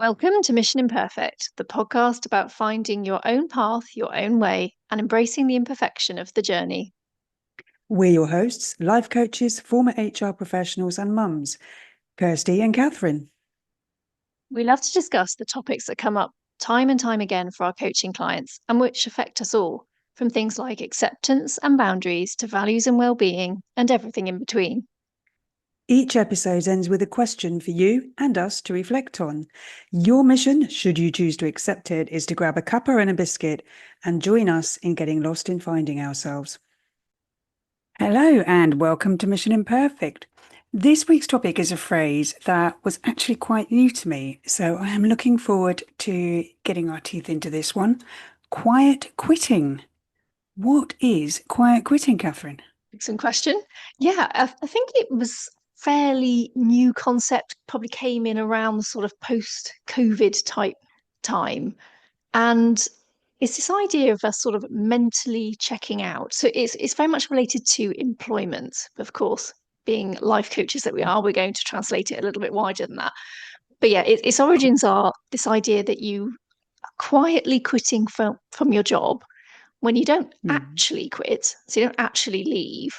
Welcome to Mission Imperfect, the podcast about finding your own path, your own way, and embracing the imperfection of the journey. We're your hosts, life coaches, former HR professionals, and mums, Kirsty and Catherine. We love to discuss the topics that come up time and time again for our coaching clients and which affect us all, from things like acceptance and boundaries to values and well-being and everything in between. Each episode ends with a question for you and us to reflect on. Your mission, should you choose to accept it, is to grab a cuppa and a biscuit and join us in getting lost in finding ourselves. Hello and welcome to Mission Imperfect. This week's topic is a phrase that was actually quite new to me, so I am looking forward to getting our teeth into this one. Quiet quitting. What is quiet quitting, Catherine? Excellent question. Yeah, I think it was fairly new concept, probably came in around the sort of post-COVID type time. And it's this idea of us sort of mentally checking out. So it's very much related to employment, of course. Being life coaches that we are, we're going to translate it a little bit wider than that. But yeah, its origins are this idea that you are quietly quitting from your job when you don't Mm. actually quit, so you don't actually leave,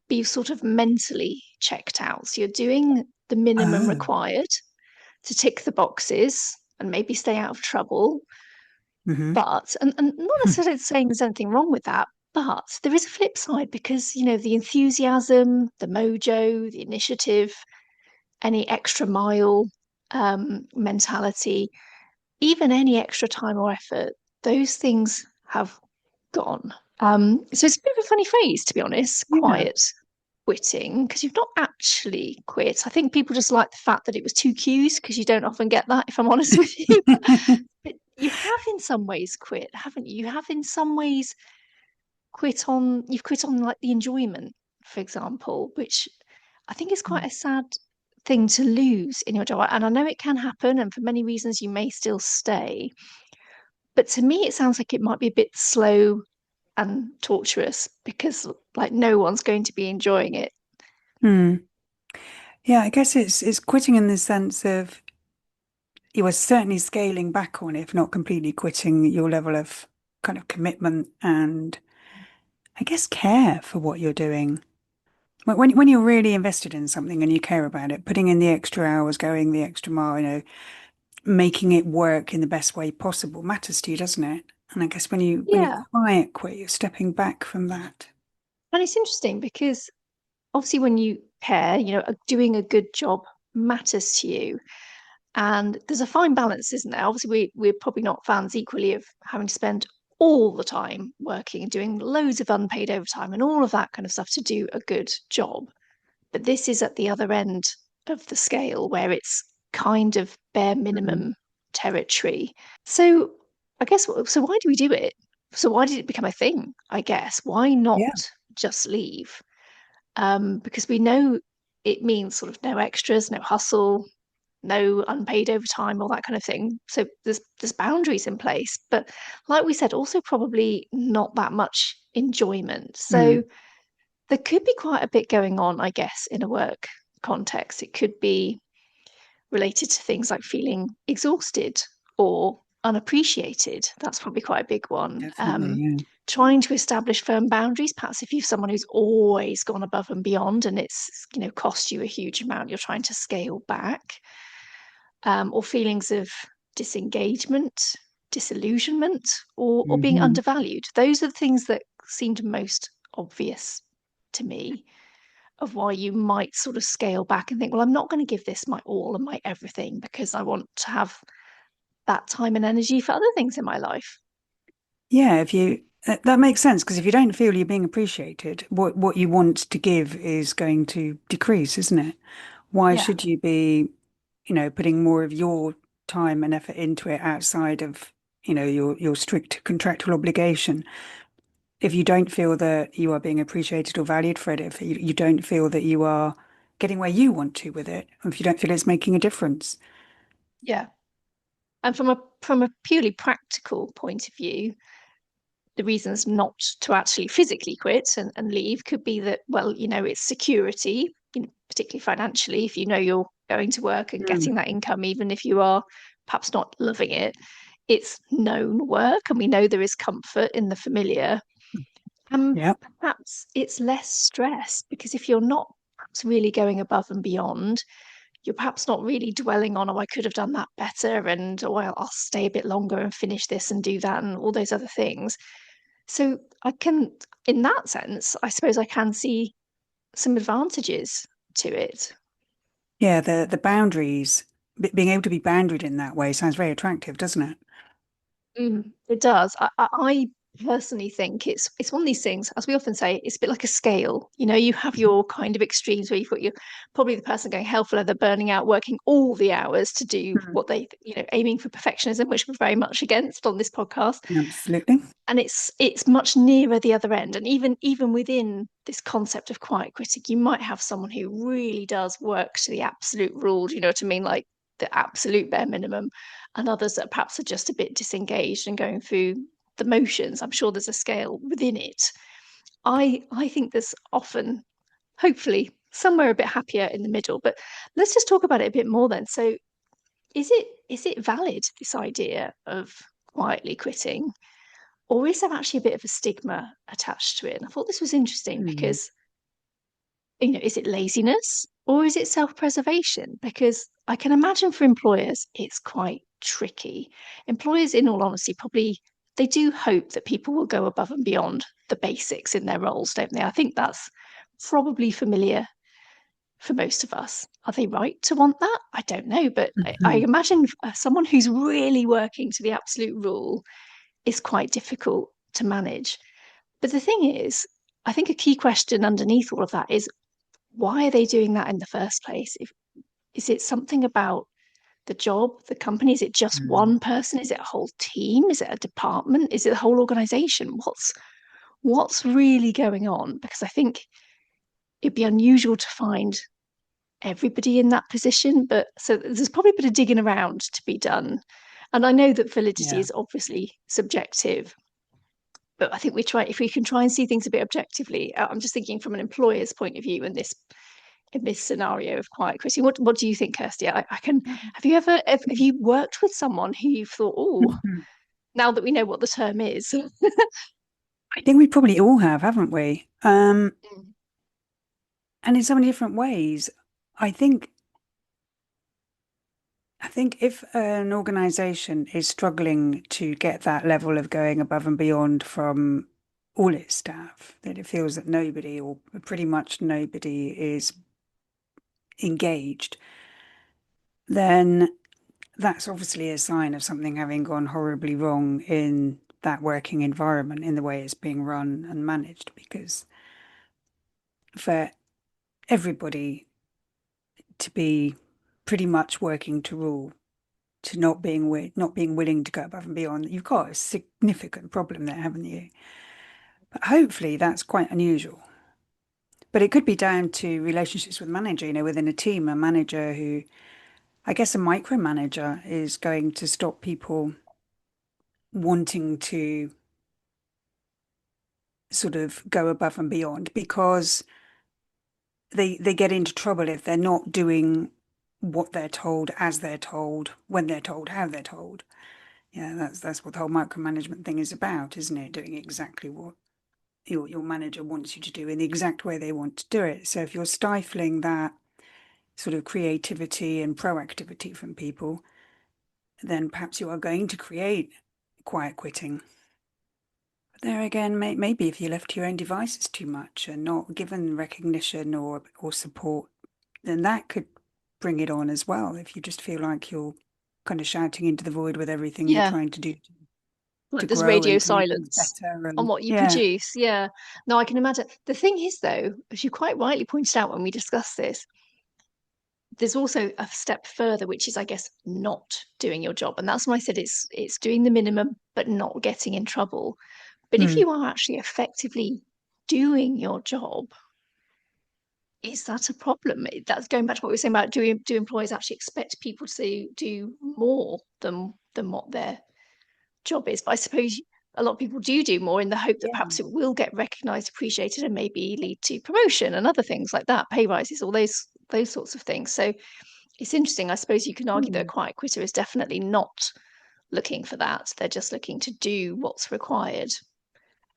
but you've sort of mentally checked out. So you're doing the minimum Oh. required to tick the boxes and maybe stay out of trouble. Hmm. But, and not necessarily saying there's anything wrong with that, but there is a flip side because, the enthusiasm, the mojo, the initiative, any extra mile mentality, even any extra time or effort, those things have gone. So it's a bit of a funny phrase, to be honest, Yeah. quiet quitting, because you've not actually quit. I think people just like the fact that it was two cues, because you don't often get that, if I'm honest with you. But you have in some ways quit, haven't you? You have in some ways you've quit on like the enjoyment, for example, which I think is quite a sad thing to lose in your job. And I know it can happen, and for many reasons you may still stay. But to me, it sounds like it might be a bit slow and torturous because like no one's going to be enjoying it. Hmm. Yeah, I guess it's quitting in the sense of you are certainly scaling back on, if not completely quitting your level of kind of commitment and I guess care for what you're doing. When you're really invested in something and you care about it, putting in the extra hours, going the extra mile, making it work in the best way possible matters to you, doesn't it? And I guess when you Yeah. quiet quit, you're stepping back from that. And it's interesting because obviously when you care, doing a good job matters to you. And there's a fine balance, isn't there? Obviously, we're probably not fans equally of having to spend all the time working and doing loads of unpaid overtime and all of that kind of stuff to do a good job. But this is at the other end of the scale where it's kind of bare Mhm. minimum territory. So I guess, so why do we do it? So why did it become a thing? I guess why not Yeah. just leave? Because we know it means sort of no extras, no hustle, no unpaid overtime, all that kind of thing. So there's boundaries in place, but like we said, also probably not that much enjoyment. So Mm. there could be quite a bit going on, I guess, in a work context. It could be related to things like feeling exhausted or unappreciated. That's probably quite a big one. Definitely, yeah. Trying to establish firm boundaries, perhaps if you're someone who's always gone above and beyond and it's cost you a huge amount, you're trying to scale back, or feelings of disengagement, disillusionment, or being Hmm. undervalued. Those are the things that seemed most obvious to me of why you might sort of scale back and think, well, I'm not going to give this my all and my everything because I want to have that time and energy for other things in my life. Yeah, if you that makes sense because if you don't feel you're being appreciated, what you want to give is going to decrease, isn't it? Why Yeah. should you be, putting more of your time and effort into it outside of, your strict contractual obligation? If you don't feel that you are being appreciated or valued for it, if you don't feel that you are getting where you want to with it, or if you don't feel it's making a difference. Yeah. And from a purely practical point of view, the reasons not to actually physically quit and leave could be that, well, it's security, particularly financially, if you know you're going to work and Mm. getting that income, even if you are perhaps not loving it, it's known work, and we know there is comfort in the familiar. And Yeah. perhaps it's less stress because if you're not perhaps really going above and beyond, you're perhaps not really dwelling on, oh, I could have done that better, and oh, I'll stay a bit longer and finish this and do that and all those other things. So I can, in that sense, I suppose I can see some advantages to it. Yeah, the boundaries, being able to be boundaried in that way sounds very attractive, doesn't it? It does. I personally think it's one of these things, as we often say, it's a bit like a scale. You know, you have Mhm. your kind of extremes where you've got your probably the person going hell for leather, burning out, working all the hours to do Mm. what they, aiming for perfectionism, which we're very much against on this podcast. Absolutely. And it's much nearer the other end. And even within this concept of quiet quitting, you might have someone who really does work to the absolute rule. Do you know what I mean? Like the absolute bare minimum, and others that perhaps are just a bit disengaged and going through the motions. I'm sure there's a scale within it. I think there's often, hopefully, somewhere a bit happier in the middle. But let's just talk about it a bit more then. So is it valid, this idea of quietly quitting? Or is there actually a bit of a stigma attached to it? And I thought this was interesting Mm. because, is it laziness or is it self-preservation? Because I can imagine for employers, it's quite tricky. Employers, in all honesty, probably they do hope that people will go above and beyond the basics in their roles, don't they? I think that's probably familiar for most of us. Are they right to want that? I don't know, but I Mhm. imagine someone who's really working to the absolute rule is quite difficult to manage. But the thing is, I think a key question underneath all of that is why are they doing that in the first place? Is it something about the job, the company? Is it just Mm. one person? Is it a whole team? Is it a department? Is it the whole organization? What's really going on? Because I think it'd be unusual to find everybody in that position. But so there's probably a bit of digging around to be done. And I know that validity Yeah. is obviously subjective, but I think if we can try and see things a bit objectively. I'm just thinking from an employer's point of view in this scenario of quiet quitting. What do you think, Kirsty? I can. Have you ever have you worked with someone who you've thought, oh, Mhm. now that we know what the term is? I think we probably all have, haven't we? And in so many different ways. I think I think if an organization is struggling to get that level of going above and beyond from all its staff, that it feels that nobody or pretty much nobody is engaged, then that's obviously a sign of something having gone horribly wrong in that working environment, in the way it's being run and managed. Because for everybody to be pretty much working to rule, to not being willing to go above and beyond, you've got a significant problem there, haven't you? But hopefully that's quite unusual. But it could be down to relationships with manager, within a team, a manager who, I guess a micromanager is going to stop people wanting to sort of go above and beyond because they get into trouble if they're not doing what they're told, as they're told, when they're told, how they're told. Yeah, that's what the whole micromanagement thing is about, isn't it? Doing exactly what your manager wants you to do in the exact way they want to do it. So if you're stifling that sort of creativity and proactivity from people, then perhaps you are going to create quiet quitting. But there again, maybe if you left to your own devices too much and not given recognition or support, then that could bring it on as well. If you just feel like you're kind of shouting into the void with everything you're Yeah, trying to do to like there's grow radio and to make things silence better. on And what you yeah, produce. Yeah, no, I can imagine. The thing is, though, as you quite rightly pointed out when we discussed this, there's also a step further, which is, I guess, not doing your job, and that's why I said it's doing the minimum but not getting in trouble. But if mm, you are actually effectively doing your job, is that a problem? That's going back to what we were saying about do employers actually expect people to do more than what their job is? But I suppose a lot of people do more in the hope that yeah, perhaps it will get recognised, appreciated, and maybe lead to promotion and other things like that, pay rises, all those sorts of things. So It's interesting. I suppose you can argue that a Hmm. quiet quitter is definitely not looking for that. They're just looking to do what's required,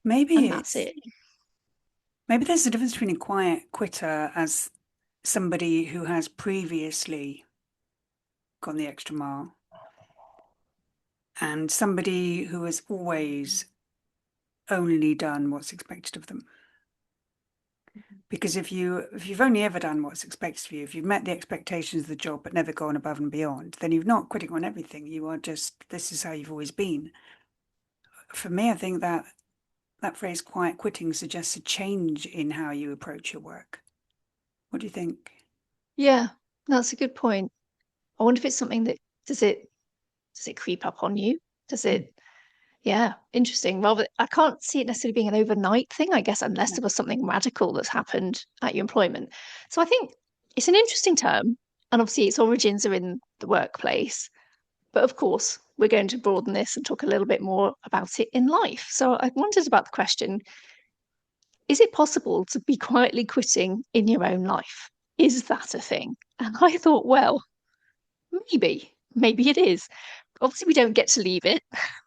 Maybe and that's it's it. maybe there's a difference between a quiet quitter as somebody who has previously gone the extra mile and somebody who has always only done what's expected of them. Because if you've only ever done what's expected of you, if you've met the expectations of the job but never gone above and beyond, then you've not quitting on everything. You are just this is how you've always been. For me, I think that that phrase quiet quitting suggests a change in how you approach your work. What do you think? Yeah, that's a good point. I wonder if it's something that does it creep up on you? Does Mm. it? Yeah, interesting. Rather, I can't see it necessarily being an overnight thing, I guess, unless Yeah. there was something radical that's happened at your employment. So I think it's an interesting term, and obviously its origins are in the workplace. But of course, we're going to broaden this and talk a little bit more about it in life. So I wondered about the question, is it possible to be quietly quitting in your own life? Is that a thing? And I thought, well, maybe it is. Obviously, we don't get to leave it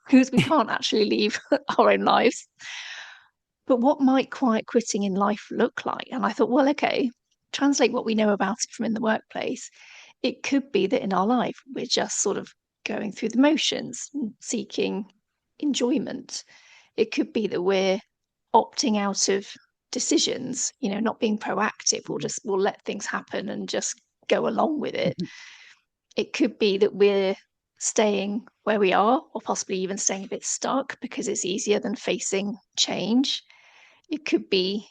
because we can't actually leave our own lives. But what might quiet quitting in life look like? And I thought, well, okay, translate what we know about it from in the workplace. It could be that in our life, we're just sort of going through the motions, seeking enjoyment. It could be that we're opting out of decisions, not being proactive, or Mm. just we'll let things happen and just go along with it. It could be that we're staying where we are, or possibly even staying a bit stuck because it's easier than facing change. It could be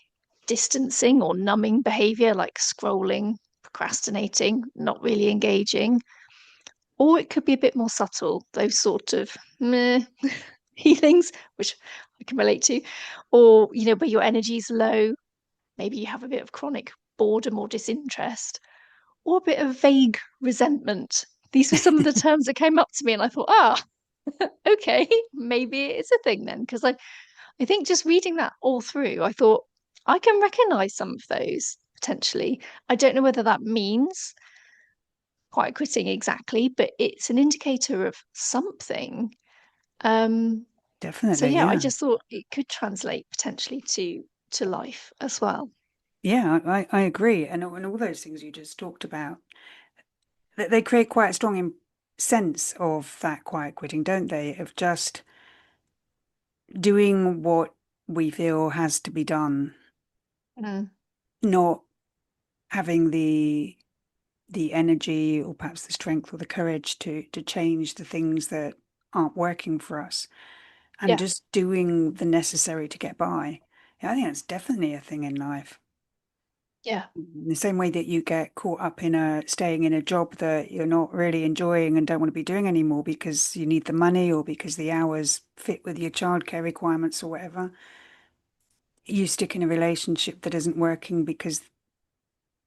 distancing or numbing behavior like scrolling, procrastinating, not really engaging. Or it could be a bit more subtle, those sort of meh feelings, which I can relate to. Or, where your energy's low, maybe you have a bit of chronic boredom or disinterest, or a bit of vague resentment. These were some of the terms that came up to me, and I thought, okay, maybe it is a thing then. Because I think just reading that all through, I thought I can recognize some of those potentially. I don't know whether that means quiet quitting exactly, but it's an indicator of something. Um, so Definitely, yeah, I yeah. just thought it could translate potentially to life as well. Yeah, I agree. And all those things you just talked about, they create quite a strong sense of that quiet quitting, don't they? Of just doing what we feel has to be done, Mm, not having the energy or perhaps the strength or the courage to change the things that aren't working for us and yeah, just doing the necessary to get by. Yeah, I think that's definitely a thing in life. yeah, In the same way that you get caught up in staying in a job that you're not really enjoying and don't want to be doing anymore because you need the money or because the hours fit with your childcare requirements or whatever. You stick in a relationship that isn't working because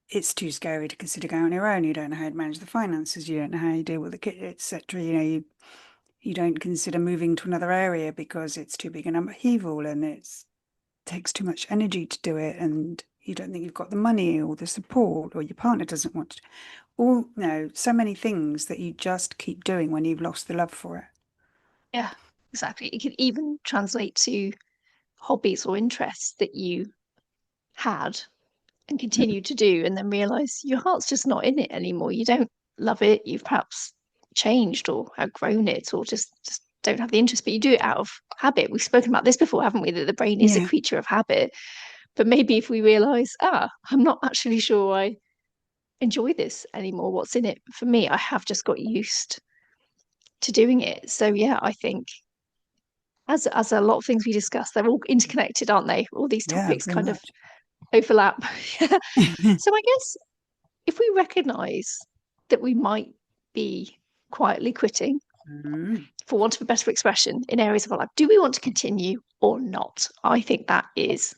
it's too scary to consider going on your own. You don't know how to manage the finances. You don't know how you deal with the kid, etc. You don't consider moving to another area because it's too big an upheaval and it takes too much energy to do it, and you don't think you've got the money or the support, or your partner doesn't want to. All no, so many things that you just keep doing when you've lost the love for it. yeah, exactly. It could even translate to hobbies or interests that you had and continue to do, and then realize your heart's just not in it anymore. You don't love it. You've perhaps changed or outgrown it, or just don't have the interest, but you do it out of habit. We've spoken about this before, haven't we? That the brain is a Yeah, creature of habit. But maybe if we realize, I'm not actually sure I enjoy this anymore, what's in it for me? I have just got used to doing it. So yeah, I think as a lot of things we discuss, they're all interconnected, aren't they? All these yeah, topics very kind of much. overlap. So I guess if we recognize that we might be quietly quitting, Mm, for want of a better expression, in areas of our life, do we want to continue or not? I think that is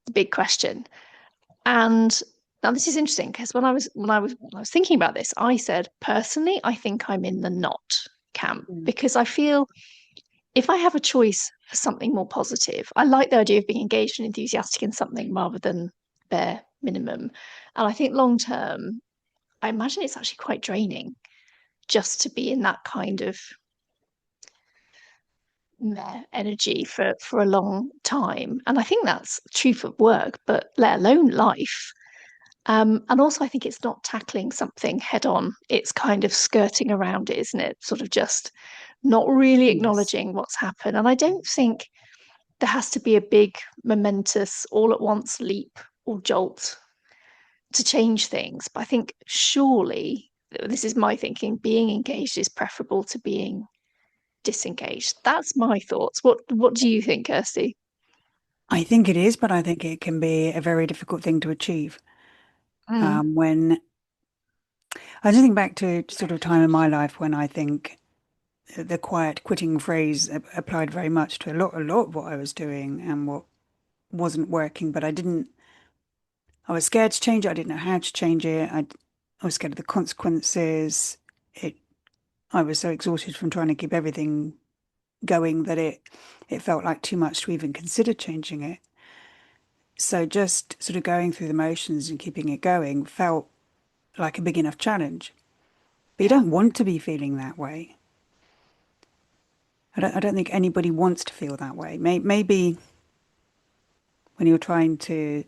the big question. And now this is interesting because when I was thinking about this, I said personally, I think I'm in the not camp mm, because I feel if I have a choice for something more positive, I like the idea of being engaged and enthusiastic in something rather than bare minimum. And I think long term, I imagine it's actually quite draining just to be in that kind of meh energy for a long time. And I think that's true for work, but let alone life. And also, I think it's not tackling something head on. It's kind of skirting around it, isn't it? Sort of just not really Yes. acknowledging what's happened. And I don't think there has to be a big, momentous, all at once leap or jolt to change things. But I think surely, this is my thinking, being engaged is preferable to being disengaged. That's my thoughts. What do you think, Kirsty? I think it is, but I think it can be a very difficult thing to achieve. Mm, When I just think back to sort of time in my life when I think the quiet quitting phrase applied very much to a lot of what I was doing and what wasn't working, but I was scared to change it. I didn't know how to change it. I was scared of the consequences. It, I was so exhausted from trying to keep everything going that it felt like too much to even consider changing it. So just sort of going through the motions and keeping it going felt like a big enough challenge. But you yeah. don't want to be feeling that way. I don't think anybody wants to feel that way. Maybe when you're trying to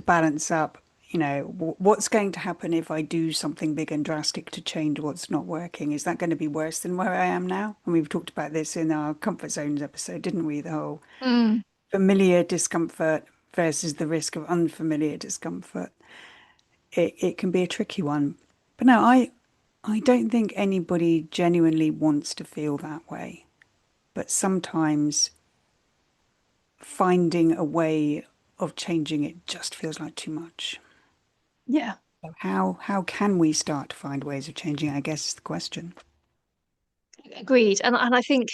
balance up, what's going to happen if I do something big and drastic to change what's not working? Is that going to be worse than where I am now? And we've talked about this in our comfort zones episode, didn't we? The whole Mm, familiar discomfort versus the risk of unfamiliar discomfort. It can be a tricky one. But no, I don't think anybody genuinely wants to feel that way. But sometimes finding a way of changing it just feels like too much. yeah. So how can we start to find ways of changing it, I guess is the question. Agreed. And I think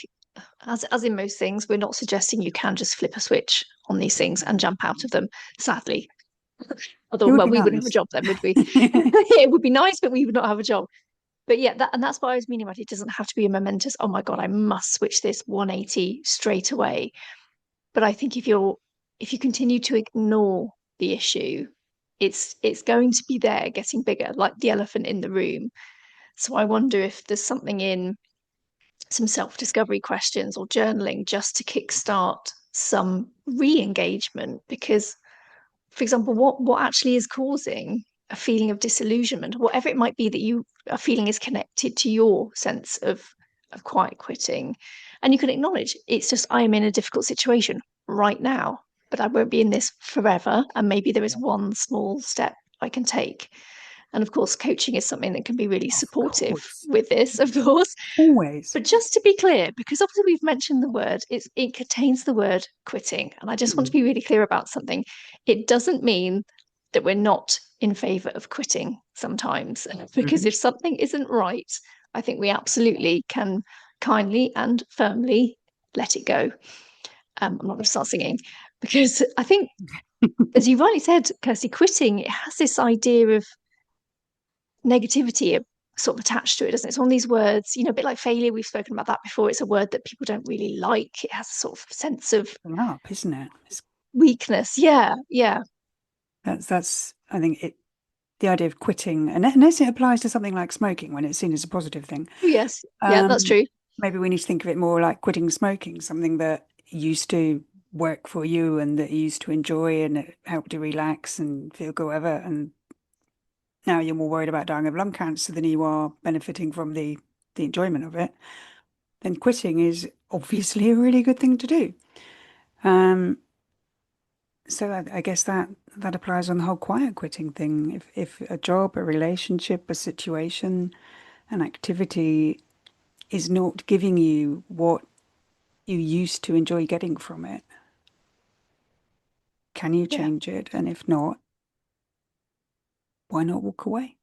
as in most things, we're not suggesting you can just flip a switch on these things and jump out of them, sadly. Although, It would well, be we wouldn't have a nice. job then, would we? It would be nice, but we would not have a job. But yeah, that's what I was meaning about it doesn't have to be a momentous, oh my God, I must switch this 180 straight away. But I think if you continue to ignore the issue, it's going to be there getting bigger, like the elephant in the room. So I wonder if there's something in some self-discovery questions or journaling just to kickstart some re-engagement because for example what actually is causing a feeling of disillusionment whatever it might be that you are feeling is connected to your sense of quiet quitting and you can acknowledge it's just I am in a difficult situation right now but I won't be in this forever and maybe there is Yeah. one small step I can take and of course coaching is something that can be really Of supportive course. with this of course Always. but just to be clear, because obviously we've mentioned the word, it contains the word quitting. And I just want to Mm. be really clear about something. It doesn't mean that we're not in favour of quitting sometimes, because Mhm. if something isn't right, I think we absolutely can kindly and firmly let it go. I'm not going to start singing because I think, as you rightly said, Kirsty, quitting, it has this idea of negativity sort of attached to it, doesn't it? It's one of these words, a bit like failure. We've spoken about that before. It's a word that people don't really like. It has a sort of sense of Up, isn't it? weakness. Yeah, yeah. That's I think the idea of quitting, and unless it applies to something like smoking when it's seen as a positive thing, Oh, yes. Yeah, that's um, true. maybe we need to think of it more like quitting smoking, something that used to work for you and that you used to enjoy and it helped you relax and feel good, whatever. And now you're more worried about dying of lung cancer than you are benefiting from the enjoyment of it. Then quitting is obviously a really good thing to do. Um, so I guess that applies on the whole quiet quitting thing. If a job, a relationship, a situation, an activity is not giving you what you used to enjoy getting from it, can you Yeah, change it? And if not, why not walk away?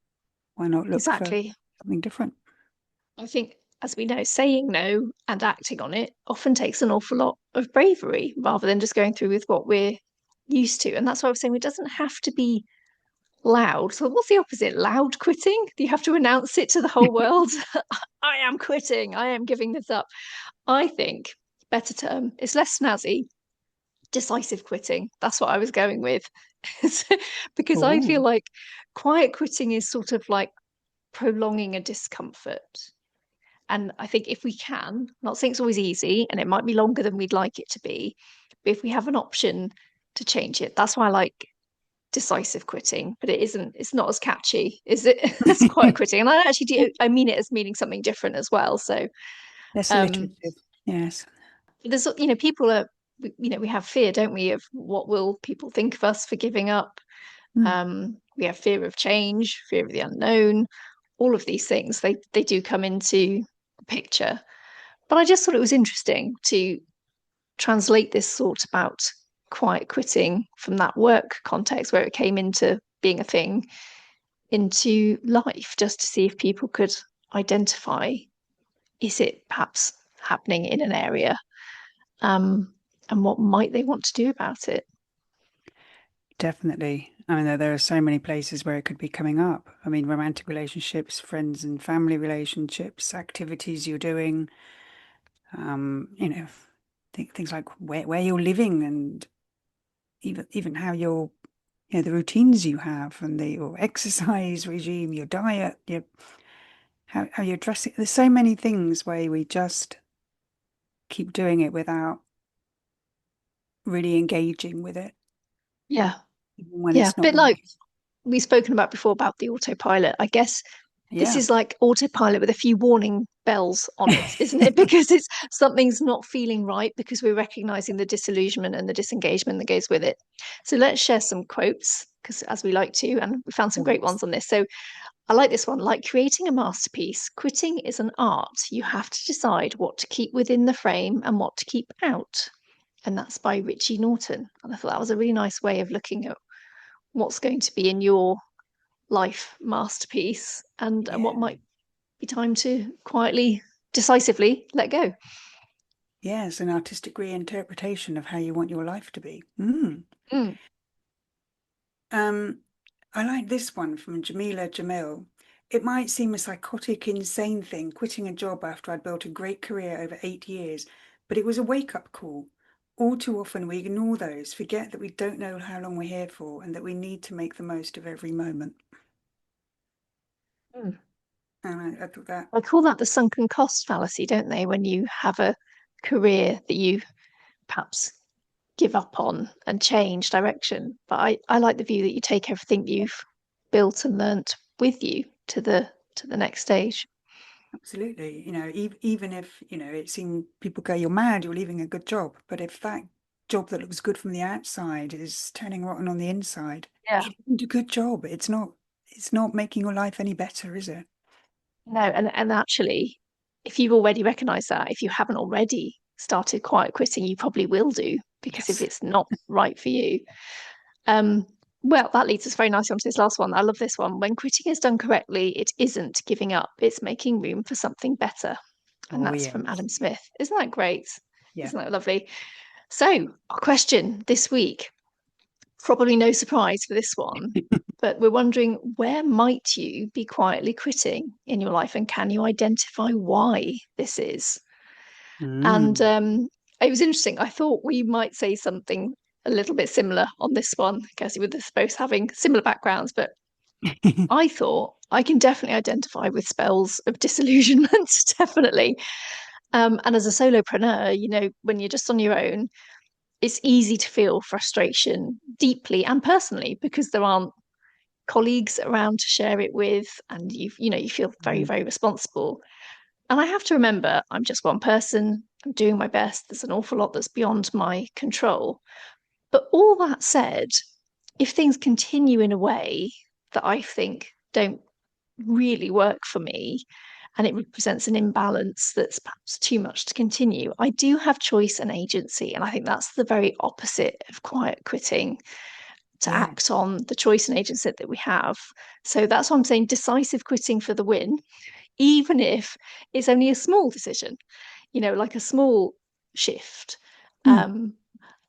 Why not look for exactly. something different? I think, as we know, saying no and acting on it often takes an awful lot of bravery rather than just going through with what we're used to. And that's why I was saying it doesn't have to be loud. So, what's the opposite? Loud quitting? Do you have to announce it to the whole world? I am quitting. I am giving this up. I think better term is less snazzy, decisive quitting. That's what I was going with. Because I feel Oh, like quiet quitting is sort of like prolonging a discomfort. And I think if we can, not saying it's always easy and it might be longer than we'd like it to be, but if we have an option to change it, that's why I like decisive quitting, but it's not as catchy, is it? It's quiet quitting. And I actually do, I mean it as meaning something different as well. So Less um alliterative. Yes. there's, people are, we have fear, don't we, of what will people think of us for giving up. Mm. We have fear of change, fear of the unknown, all of these things, they do come into the picture. But I just thought it was interesting to translate this thought about quiet quitting from that work context where it came into being a thing into life, just to see if people could identify, is it perhaps happening in an area, um, and what might they want to do about it. Definitely. I mean, there are so many places where it could be coming up. I mean, romantic relationships, friends and family relationships, activities you're doing, you know, things like where you're living and even how you're, the routines you have and your exercise regime, your diet, how you're dressing. There's so many things where we just keep doing it without really engaging with it, Yeah, even when yeah, a it's not bit like working. we've spoken about before about the autopilot. I guess this Yeah. is like autopilot with a few warning bells on it, isn't it? Because it's something's not feeling right because we're recognizing the disillusionment and the disengagement that goes with it. So let's share some quotes because as we like to, and we found some Oh, great yes. ones on this. So I like this one. Like creating a masterpiece, quitting is an art. You have to decide what to keep within the frame and what to keep out. And that's by Richie Norton. And I thought that was a really nice way of looking at what's going to be in your life masterpiece, and what Yeah. might be time to quietly, decisively let go. Yes, an artistic reinterpretation of how you want your life to be. Mm. Mm. Um, I like this one from Jamila Jamil. It might seem a psychotic, insane thing, quitting a job after I'd built a great career over 8 years, but it was a wake-up call. All too often we ignore those, forget that we don't know how long we're here for, and that we need to make the most of every moment. Mm. And I thought that I call that the sunken cost fallacy, don't they? When you have a career that you perhaps give up on and change direction. But I like the view that you take everything you've built and learnt with you to the next stage. absolutely, even if, it seemed people go, you're mad, you're leaving a good job. But if that job that looks good from the outside is turning rotten on the inside, Yeah. it isn't a good job. It's not making your life any better, is it? No, and actually, if you've already recognised that, if you haven't already started quiet quitting, you probably will do because if Yes. it's not right for you. Um, well, that leads us very nicely onto this last one. I love this one. When quitting is done correctly, it isn't giving up, it's making room for something better. And Oh, that's from yes. Adam Smith. Isn't that great? Yeah. Isn't that lovely? So, our question this week, probably no surprise for this one, but we're wondering, where might you be quietly quitting in your life, and can you identify why this is? And Mm. it was interesting. I thought we might say something a little bit similar on this one, because with us both having similar backgrounds, but I thought I can definitely identify with spells of disillusionment, definitely. And as a solopreneur, when you're just on your own, it's easy to feel frustration deeply and personally because there aren't colleagues around to share it with, and you feel very, Mm. very responsible. And I have to remember I'm just one person. I'm doing my best. There's an awful lot that's beyond my control. But all that said, if things continue in a way that I think don't really work for me, and it represents an imbalance that's perhaps too much to continue, I do have choice and agency. And I think that's the very opposite of quiet quitting, to Yeah. act on the choice and agency that we have. So that's why I'm saying decisive quitting for the win, even if it's only a small decision, like a small shift. Mm. Um,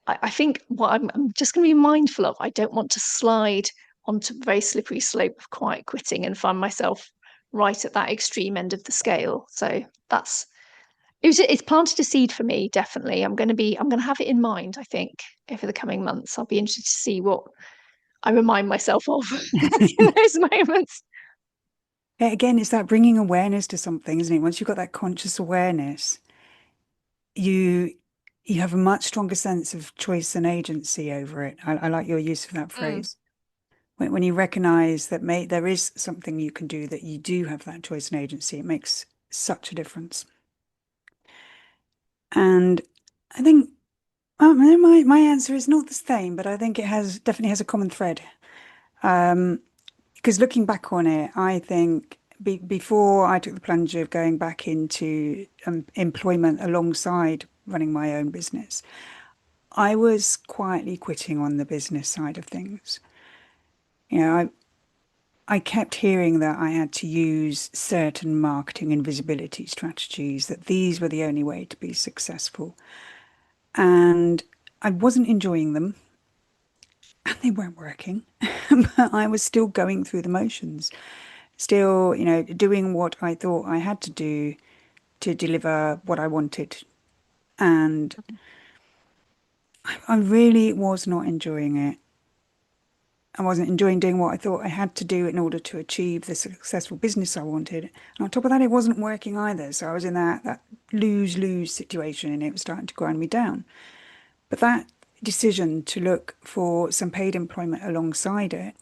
I think what I'm just going to be mindful of, I don't want to slide onto a very slippery slope of quiet quitting and find myself right at that extreme end of the scale. So it's planted a seed for me, definitely. I'm going to have it in mind, I think, over the coming months. I'll be interested to see I remind myself of in those moments. Again, it's that bringing awareness to something, isn't it? Once you've got that conscious awareness, you you have a much stronger sense of choice and agency over it. I like your use of that Mm. phrase. When you recognize that there is something you can do, that you do have that choice and agency, it makes such a difference. And I think my answer is not the same, but I think it definitely has a common thread. Because looking back on it, I think before I took the plunge of going back into employment alongside running my own business, I was quietly quitting on the business side of things. You know, I kept hearing that I had to use certain marketing and visibility strategies, that these were the only way to be successful. And I wasn't enjoying them and they weren't working, but I was still going through the motions, still, doing what I thought I had to do to deliver what I wanted. And I really was not enjoying it. I wasn't enjoying doing what I thought I had to do in order to achieve the successful business I wanted. And on top of that, it wasn't working either. So I was in that lose-lose situation and it was starting to grind me down. But that decision to look for some paid employment alongside it,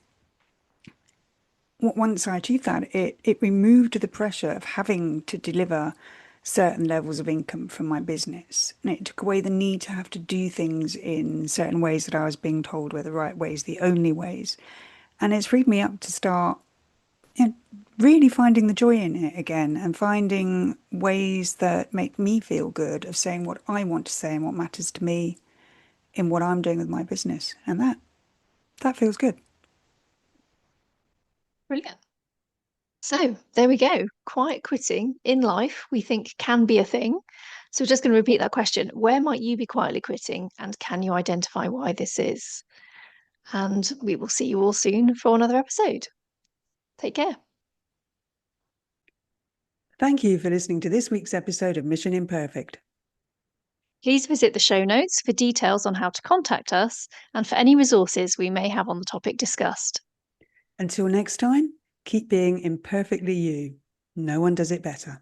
once I achieved that, it removed the pressure of having to deliver certain levels of income from my business. And it took away the need to have to do things in certain ways that I was being told were the right ways, the only ways. And it's freed me up to start, really finding the joy in it again and finding ways that make me feel good of saying what I want to say and what matters to me in what I'm doing with my business. And that feels good. Brilliant. So there we go. Quiet quitting in life, we think can be a thing. So we're just going to repeat that question. Where might you be quietly quitting? And can you identify why this is? And we will see you all soon for another episode. Take care. Thank you for listening to this week's episode of Mission Imperfect. Please visit the show notes for details on how to contact us and for any resources we may have on the topic discussed. Until next time, keep being imperfectly you. No one does it better.